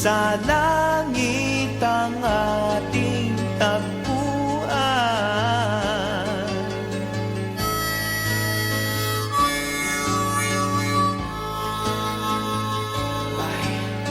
sa langit ang ating tagpuan. Sa langit.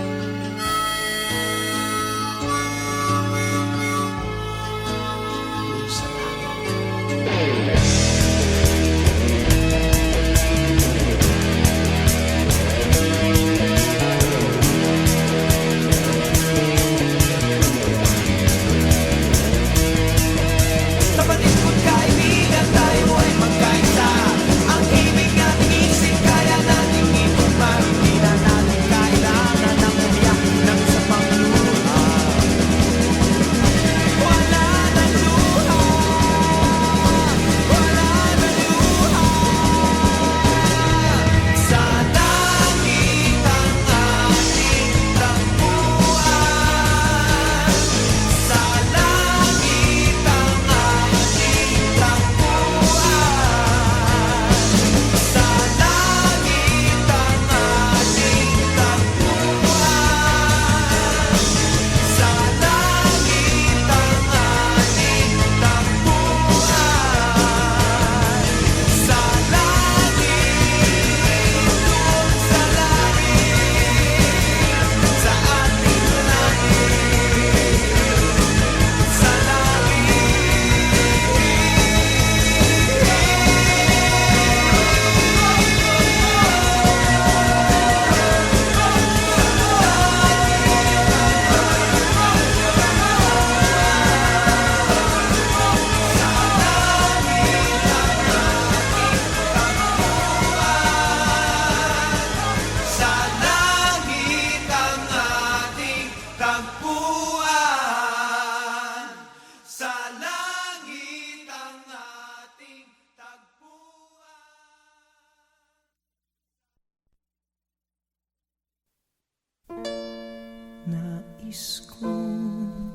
Nais kong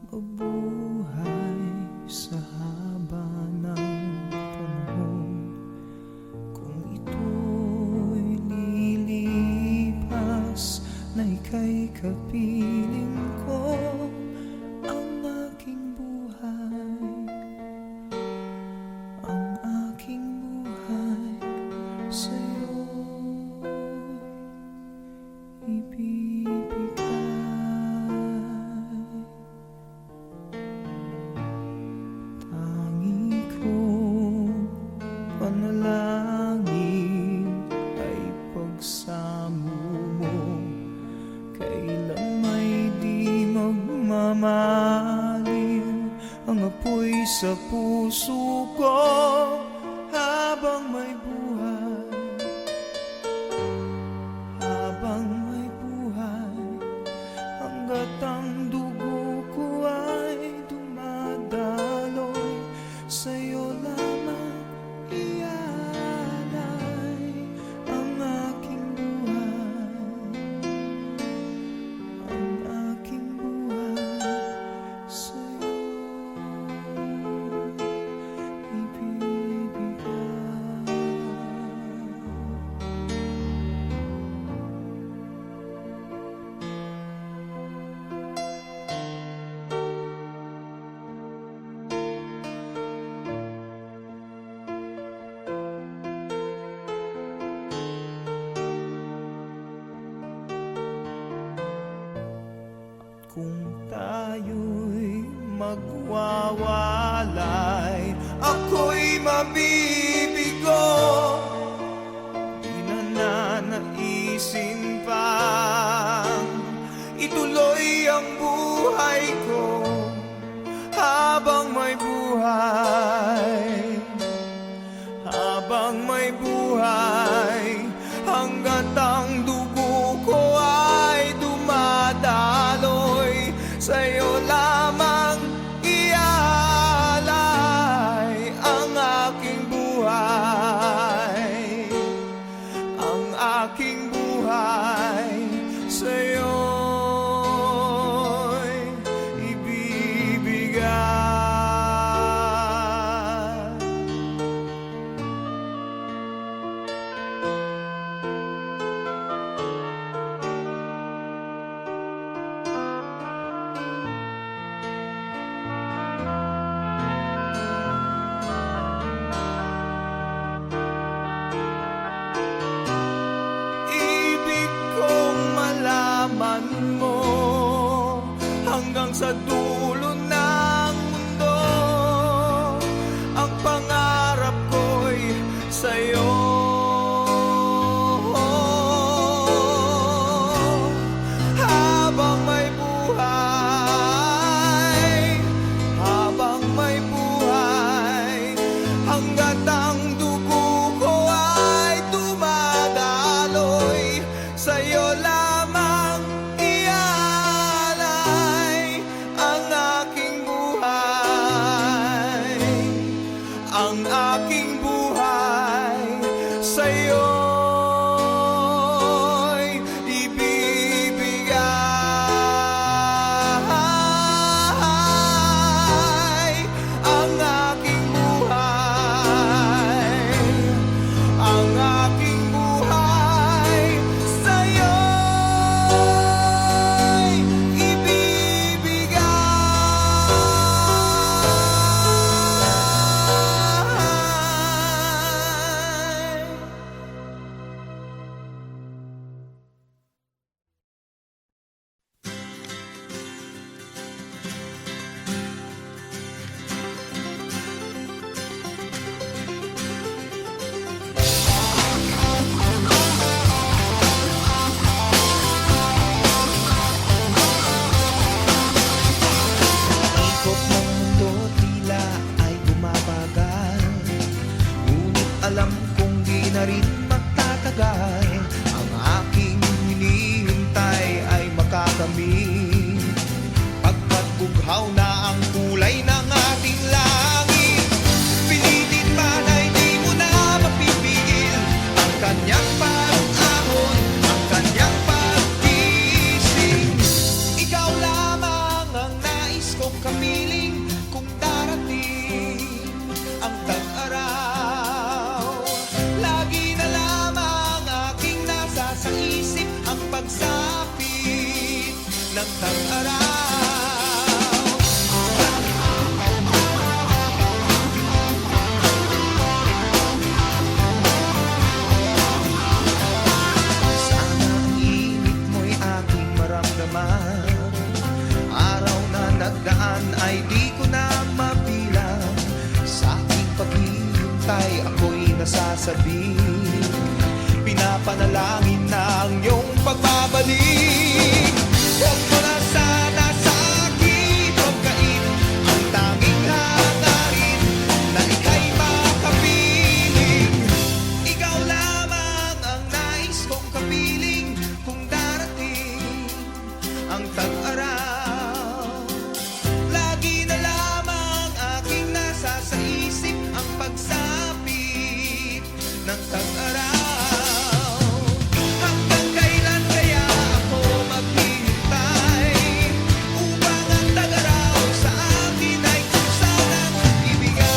mabuhay sa haba ng panahon. Kung ito'y lilipas na ika'y kapiling ko, ang aking buhay, ang aking buhay sa'yo ibibigay. Tangi kong panalangin ay pagsamo mo, kailan may di magmamaliw ang apoy sa puso ko habang may buhay, habang may buhay, hanggat ang dugo ko ay dumadaloy, sa'yo lamang ialay ang aking buhay, ang aking buhay sa'yo ibibigay. Kung tayo'y magwawalay, ako'y mabibigo, di na nanaisin pang ituloy ang buhay ko habang may buhay, habang may buhay, hanggat ang dugo ko ay dumadaloy, sa'yo lamang ialay ang aking buhay, mo hanggang sa dulo ng mundo. Ang pangarap ko'y sa'yo. Habang may buhay, habang may buhay, hanggat ang dugo ko ay dumadaloy, sa'yo lamang ialay ang aking buhay, ang aking buhay sa'yo'y ibibigay. Ang aking buhay, ang aking buhay sa'yo'y ibibigay. Ikot ng mundo tila ay bumabagal, ngunit alam kong di na rin magtatagal. Ang aking hinihintay ay makakamit, pagkat bughaw na ang kulay ng ating langit. Pilitin man ay di mo na mapipigil ang kanyang pag-ahon, ang kanyang pagkising. Ikaw lamang ang nais kong kapiling kung darating ang tag-araw. Lagi na lamang aking nasa sa isip ang pagsapit ng tag-araw. Sana ang init mo'y aking maramdaman, araw na nagdaan ay di ko na mabilang. Sa aking paghihintay ako'y nasasabi, pinapanalangin na ang iyong pagbabalik. Huwag mo na sana sa akin pagkain ang tanging hangarin na ika'y makapiling. Ikaw lamang ang nais kong kapiling kung darating ang tag-araw. Lagi na lamang aking nasa sa isip ang pagsapit ng tag-araw. Hanggang kailan kaya ako maghihintay upang ang tag-araw sa akin ay sanang ibigay?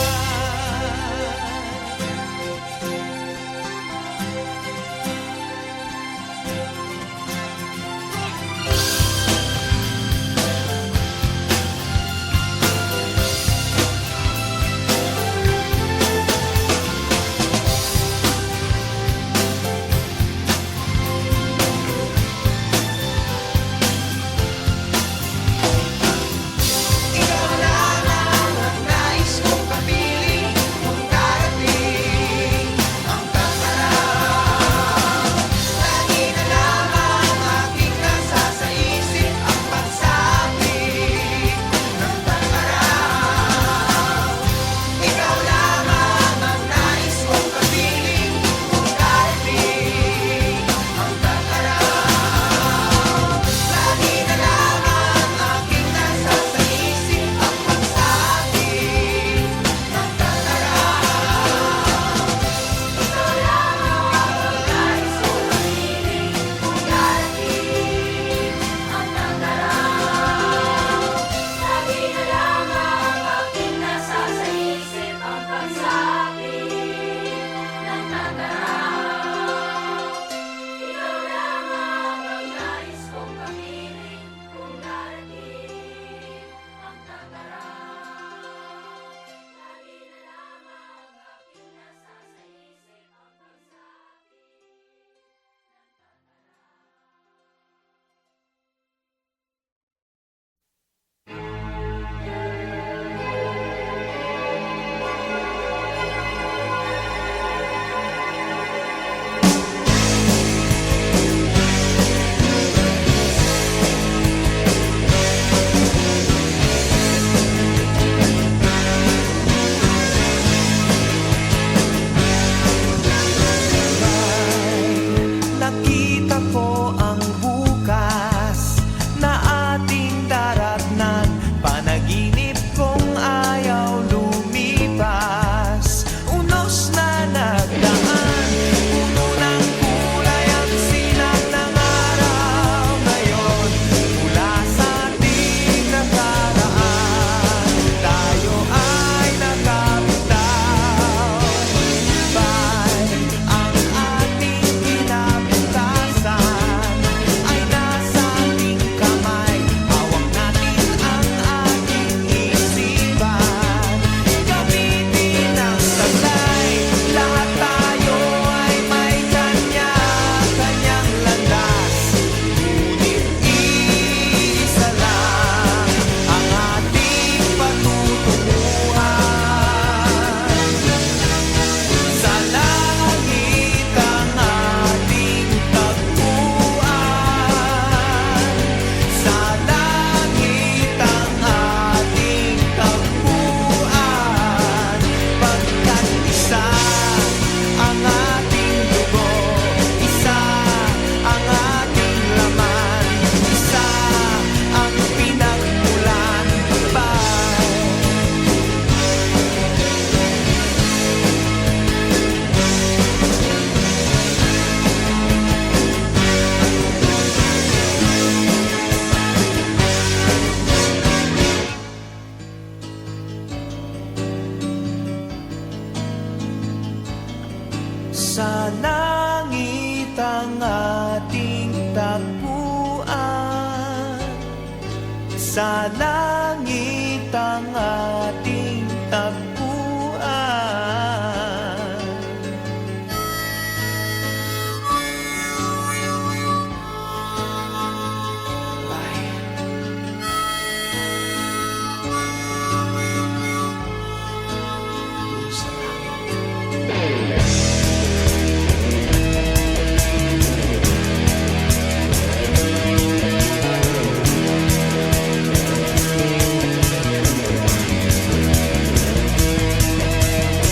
sa langit ang ating tagpuan.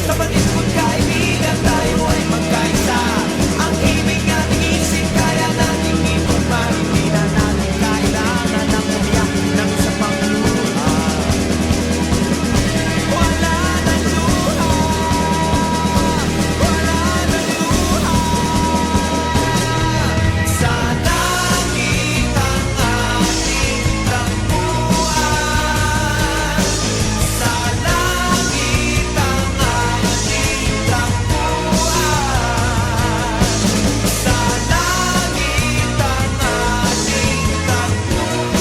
Kapatid ko't kaibigan, tayo ay magkaisa. Ang ibig nating isip, kaya nating ipagpa. Hindi na natin kailangan ng umiyak ng isa pang luha. Wala nang luha, wala nang luha. Sa langit ang ating tagpuan. Sa langit ang ating tagpuan. Sa langit ang ating tagpuan.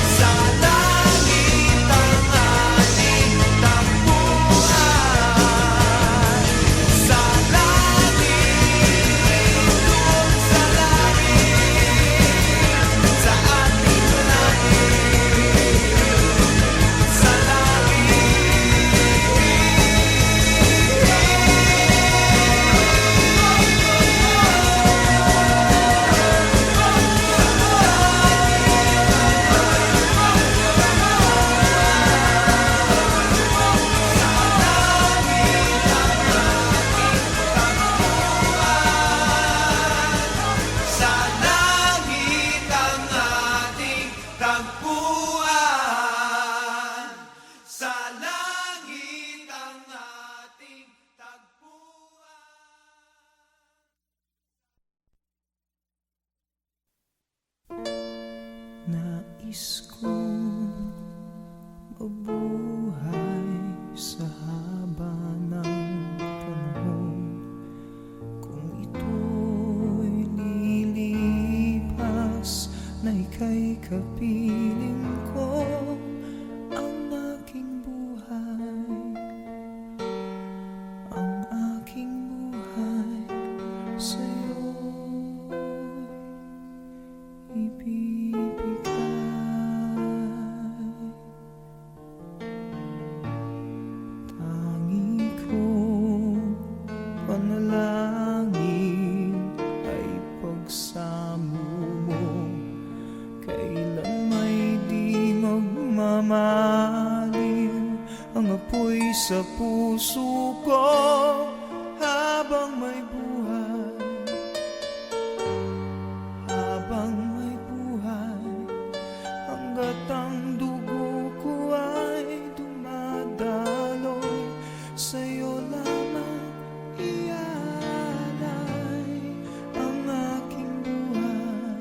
Sa langit ang ating tagpuan. Sa langit, doon sa langit, sa ating langit, sa Sa langit ang ating tagpuan. Sa langit ang ating tagpuan. Nais kong mabuhay sa haba ng panahon. Kung ito'y lilipas, na ika'y kapiling ko. Ang aking buhay, ang aking buhay sa'yo'y ibibigay. Tangi kong panalangin ay pagsamo mo. Kailan may di magmamalim ang apoy sa puso ko. Habang may buhay, habang may buhay, hanggat ang dugo ko ay dumadaloy, sa'yo lamang ialay ang aking buhay,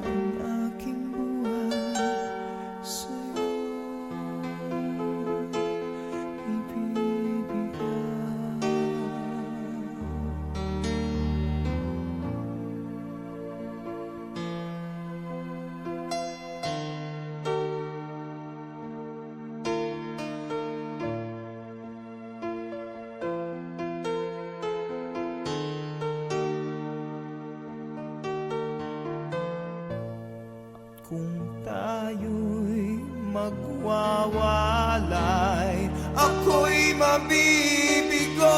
ang aking buhay sa'yo ibibigay. Kung tayo'y magwawalay, ako'y mabibigo.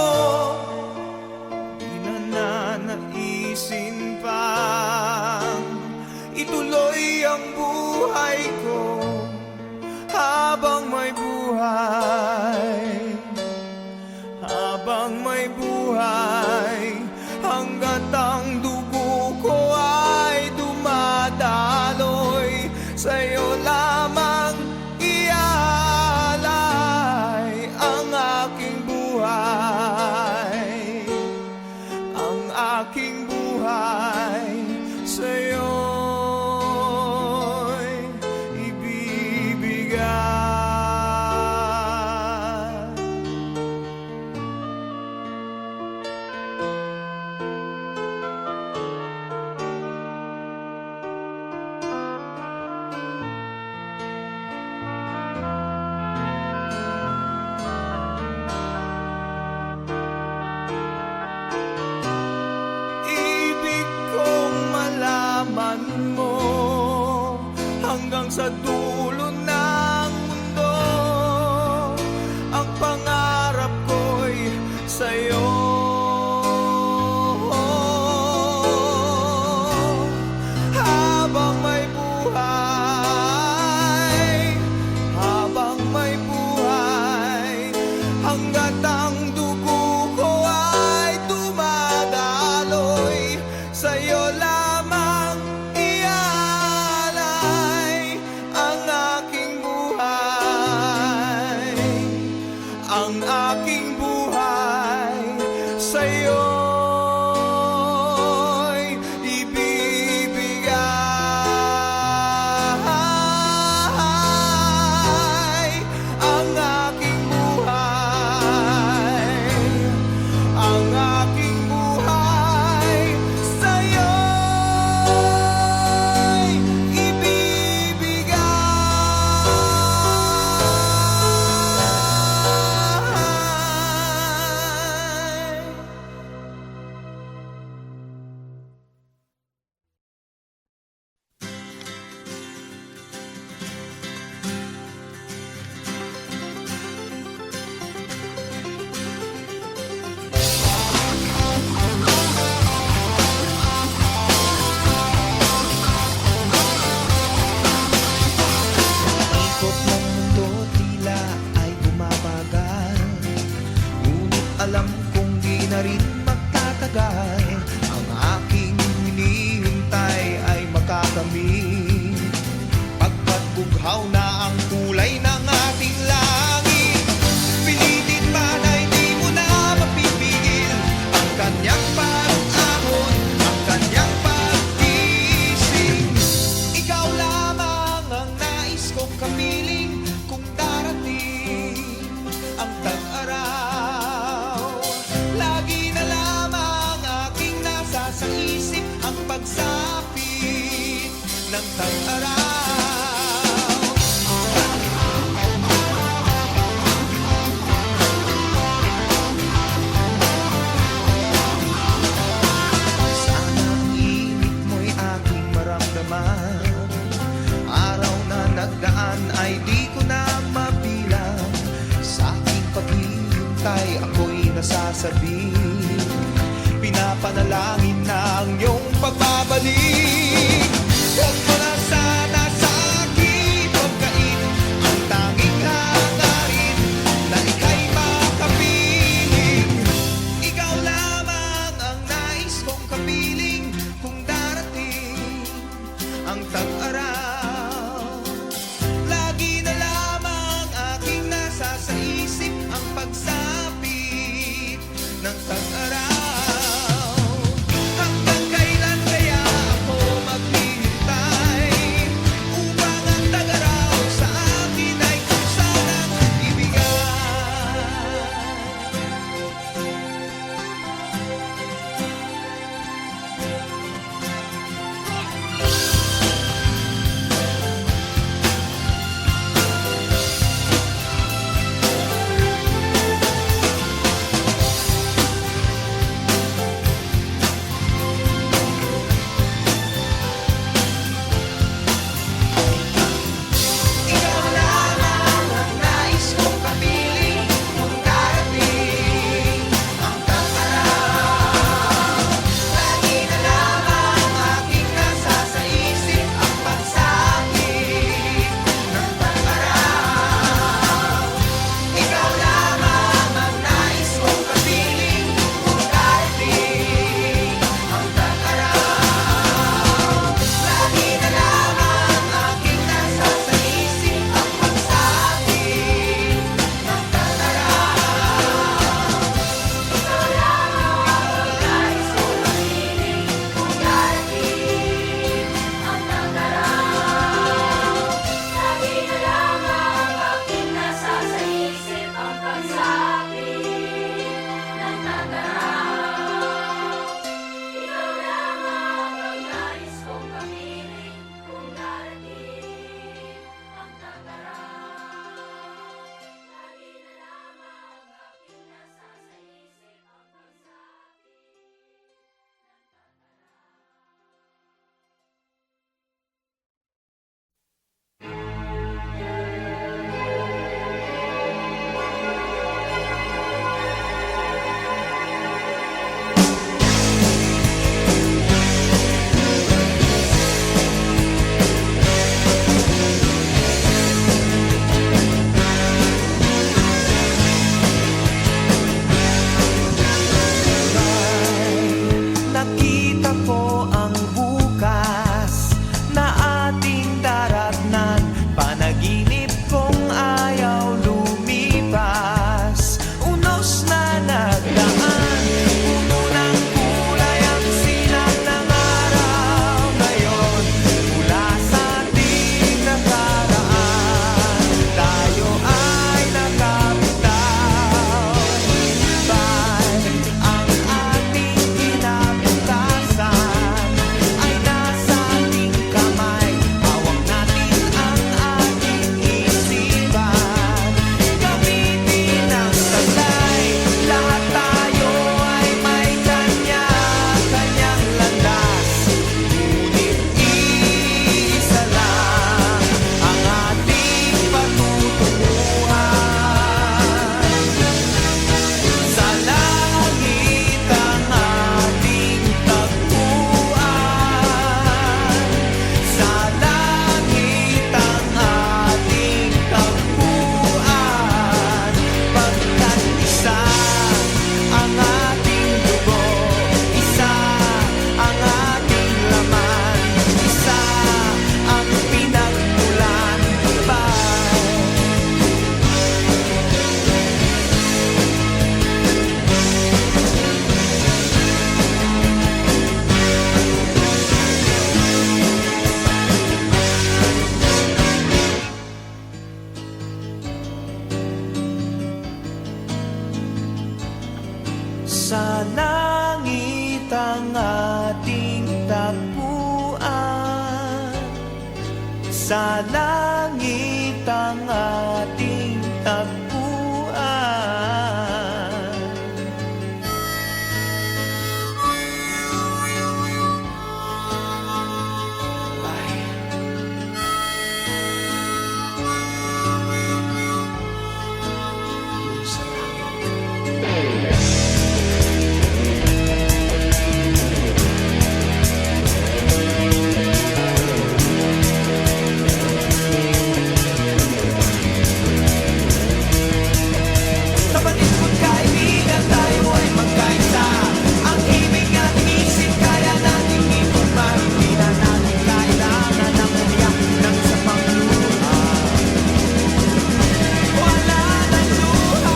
Di na nanaisin pang ituloy ang buhay ko. Habang may buhay, habang may buhay, hanggat ang dugo ko ay dumadaloy, sa'yo lamang ialay ang aking buhay. nararamdaman mo hanggang sa dulo ng mundo. Ang pangarap ko'y sa'yo. Habang may buhay, habang may buhay, hanggat ang dugo ko ay dumadaloy, sa'yo lamang ialay ang aking buhay, ang aking buhay sa'yo'y ibibigay. Ang aking buhay, ang aking buhay sa'yo'y ibibigay. Ikot ng mundo tila ay bumabagal, ngunit alam kong di na rin magtatagal. Ang aking hinihintay ay makakamit, pagkat bughaw na ang kulay ng ating langit. Pilitin man ay di mo na mapipigil ang kanyang pag-ahon, ang kanyang pag-ising. Ikaw lamang ang nais kong kapiling kung darating ang tag-araw. Lagi na lamang aking nasa sa isip ang pagsapit ng tag-araw. Sana ang init mo'y aking maramdaman. Araw na nagdaan ay di ko na mabilang. Sa aking paghihintay ako'y nasasabi, pinapanalangin na ang iyong pagbabalik. Huwag mo na sana sa akin pagkain ang tanging hangarin na ika'y makapiling. Ikaw lamang ang nais kong kapiling kung darating ang tag-araw. Lagi na lamang aking nasa sa isip ang pagsapit ng tag-araw. Hanggang kailan kaya ako maghihintay upang ang tag-araw sa akin ay sanang ibigay. sa langit ang ating tagpuan. Kapatid, magkaibigan, tayo ay magkaisa. Ang ibig ating isip, kaya nating ipagmahal. Hindi na natin kailangan ng umiyak ng isa pang luha. Wala na luha,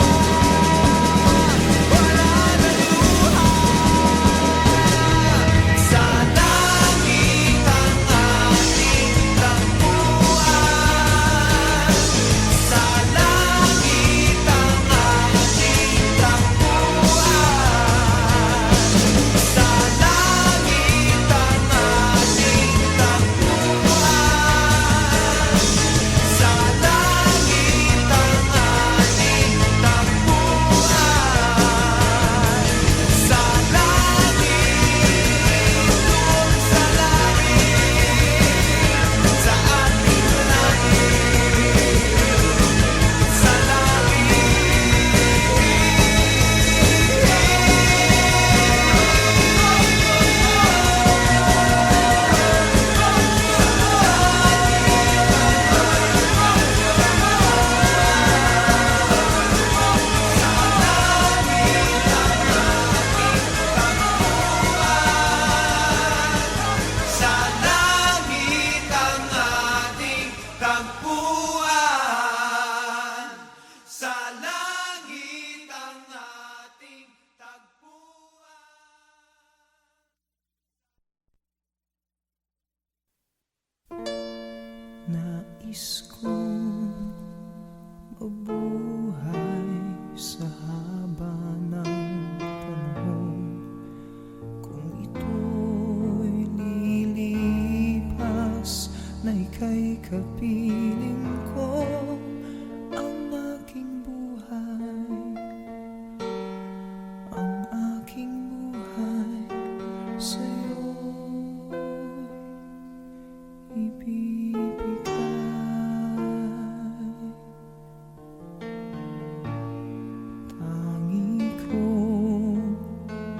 wala na luha. Sa langit ang ating tagpuan. Sa langit ang ating tagpuan. Sa langit ang ating tagpuan. Sa langit ang ating tagpuan. Sa langit, doon sa langit, sa ating langit, sa Sa langit ang ating tagpuan. Sa langit ang ating tagpuan. Nais kong mabuhay sa haba ng panahon. Kung ito'y lilipas, na ika'y kapiling ko. Ang aking buhay, ang aking buhay sa'yo'y ibibigay. Tangi kong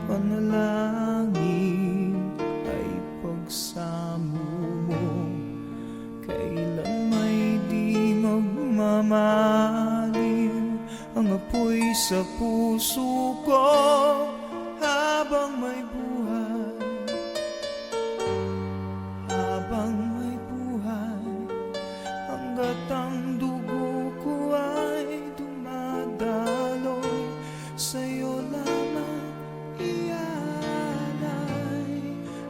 panalangin ay pagsamo mo. Kailan may di magmamaliw ang apoy sa puso ko. Habang may buhay, habang may buhay, hanggat ang dugo ko ay dumadaloy, sa'yo lamang ialay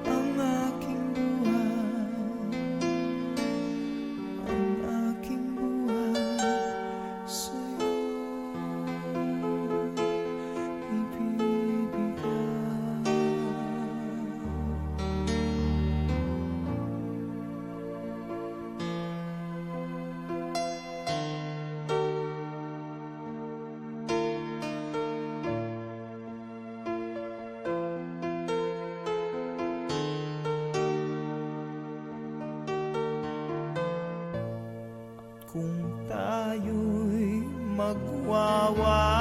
ang aking buhay, ang aking buhay sa'yo ibibigay. Kung tayo'y magwawalay,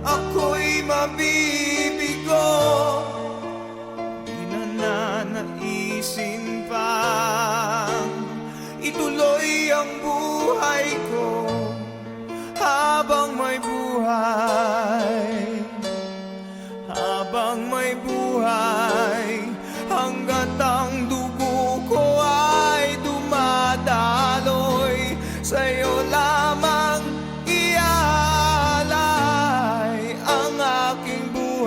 ako'y mabibigo. Di na nanaisin pang ituloy ang buhay ko. Habang may buhay, habang may buhay, hanggat ang dugo ko ay dumadaloy, sa'yo lamang ialay ang aking buhay.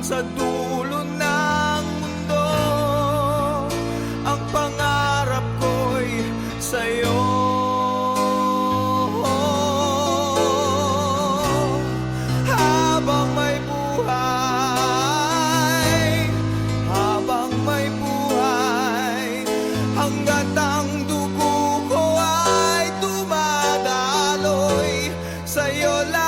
sa dulo ng mundo. Ang pangarap ko'y sa'yo. Habang may buhay, habang may buhay, hanggat ang dugo ko ay dumadaloy, sa'yo lang